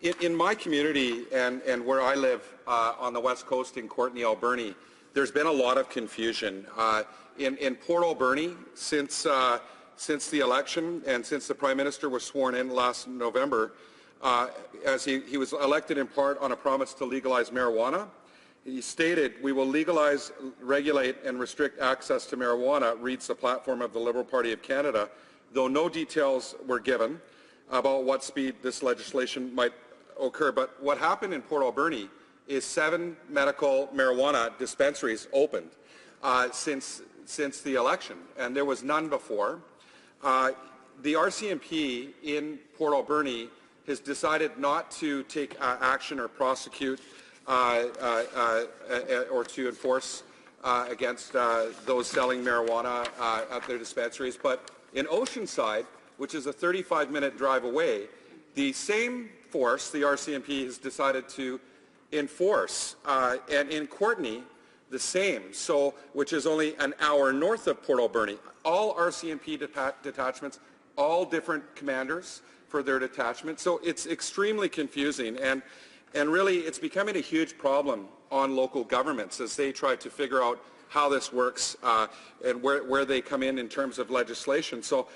In my community and where I live on the west coast in Courtenay-Alberni, there's been a lot of confusion. In Port Alberni, since the election and since the Prime Minister was sworn in last November, as he was elected in part on a promise to legalize marijuana, he stated, "We will legalize, regulate and restrict access to marijuana," reads the platform of the Liberal Party of Canada, though no details were given about what speed this legislation might occur. But what happened in Port Alberni is 7 medical marijuana dispensaries opened since the election, and there was none before. The RCMP in Port Alberni has decided not to take action or prosecute or to enforce against those selling marijuana at their dispensaries. But in Oceanside, which is a 35-minute drive away, the same force, the RCMP, has decided to enforce. And in Courtenay, the same, so which is only an hour north of Port Alberni. All RCMP detachments, all different commanders for their detachment. So it's extremely confusing, and really it's becoming a huge problem on local governments as they try to figure out how this works and where they come in terms of legislation. So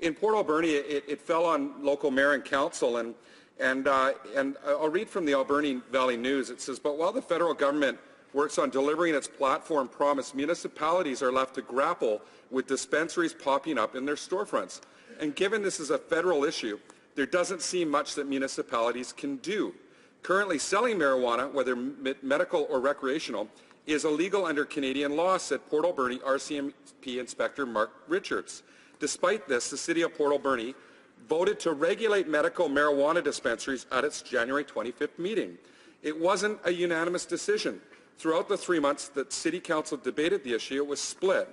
in Port Alberni, it fell on local mayor and council, and I'll read from the Alberni Valley News. It says, "But while the federal government works on delivering its platform promise, municipalities are left to grapple with dispensaries popping up in their storefronts. And given this is a federal issue, there doesn't seem much that municipalities can do. Currently, selling marijuana, whether medical or recreational, is illegal under Canadian law," said Port Alberni RCMP Inspector Mark Richards. Despite this, the City of Port Alberni voted to regulate medical marijuana dispensaries at its January 25th meeting. It wasn't a unanimous decision. Throughout the 3 months that City Council debated the issue, it was split.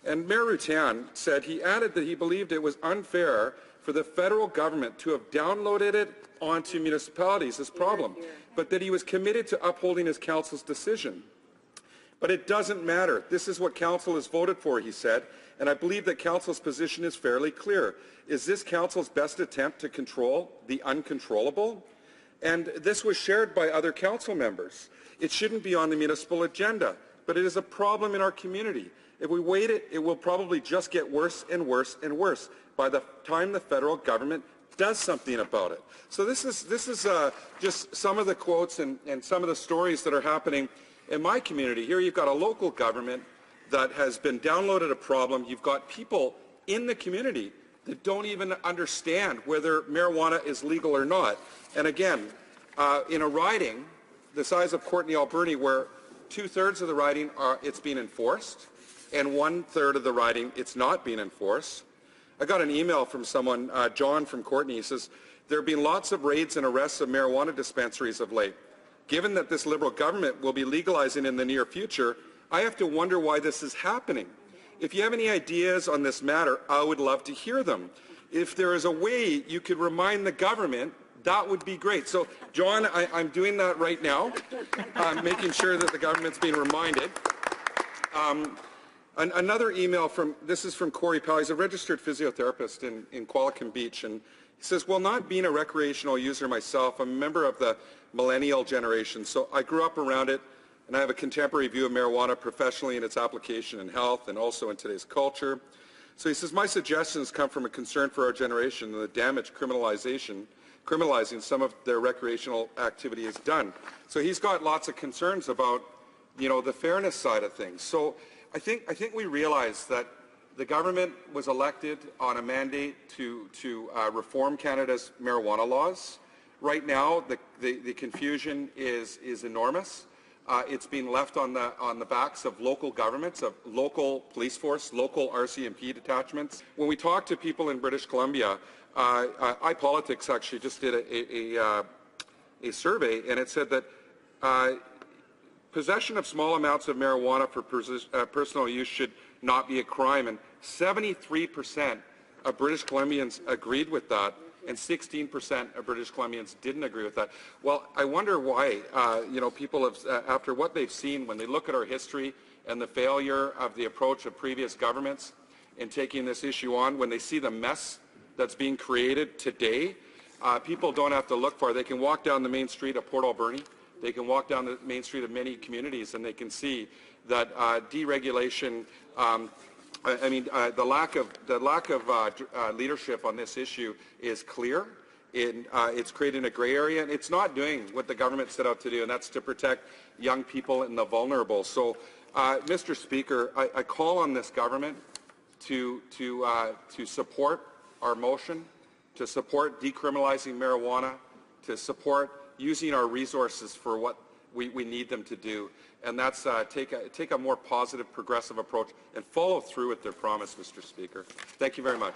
And Mayor Rutan said he added that he believed it was unfair for the federal government to have downloaded it onto municipalities, this problem, but that he was committed to upholding his council's decision. "But it doesn't matter. This is what council has voted for," he said, "and I believe that council's position is fairly clear. Is this council's best attempt to control the uncontrollable?" And this was shared by other council members. "It shouldn't be on the municipal agenda, but it is a problem in our community. If we wait it will probably just get worse and worse and worse by the time the federal government does something about it." So this is just some of the quotes and some of the stories that are happening in my community. Here you've got a local government that has been downloaded a problem. You've got people in the community that don't even understand whether marijuana is legal or not. And again, in a riding the size of Courtenay-Alberni, where 2/3 of the riding it's being enforced, and 1/3 of the riding it's not being enforced. I got an email from someone, John from Courtenay. He says, "There have been lots of raids and arrests of marijuana dispensaries of late. Given that this Liberal government will be legalizing in the near future, I have to wonder why this is happening. If you have any ideas on this matter, I would love to hear them. If there is a way you could remind the government, that would be great." So, John, I'm doing that right now. I'm making sure that the government's being reminded. Another email this is from Corey Powell. He's a registered physiotherapist in Qualicum Beach, and he says, "Well, not being a recreational user myself, I'm a member of the millennial generation, so I grew up around it, and I have a contemporary view of marijuana professionally in its application in health and also in today's culture." So he says, "My suggestions come from a concern for our generation and the damage criminalizing some of their recreational activity has done." So he's got lots of concerns about, the fairness side of things. So I think we realize that the government was elected on a mandate to reform Canada's marijuana laws. Right now, the confusion is enormous. It's being left on the backs of local governments, of local police force, local RCMP detachments. When we talk to people in British Columbia, iPolitics actually just did a survey, and it said that possession of small amounts of marijuana for personal use should not be a crime, and 73% of British Columbians agreed with that, and 16% of British Columbians didn't agree with that. Well, I wonder why. People have, after what they've seen, when they look at our history and the failure of the approach of previous governments in taking this issue on, when they see the mess that's being created today, people don't have to look for. They can walk down the main street of Courtenay-Alberni. They can walk down the main street of many communities, and they can see that deregulation. The lack of leadership on this issue is clear. It's creating a gray area, and it's not doing what the government set out to do, and that's to protect young people and the vulnerable. So, Mr. Speaker, I call on this government to support our motion, to support decriminalizing marijuana, to support using our resources for what we need them to do, and that's take a more positive, progressive approach and follow through with their promise, Mr. Speaker. Thank you very much.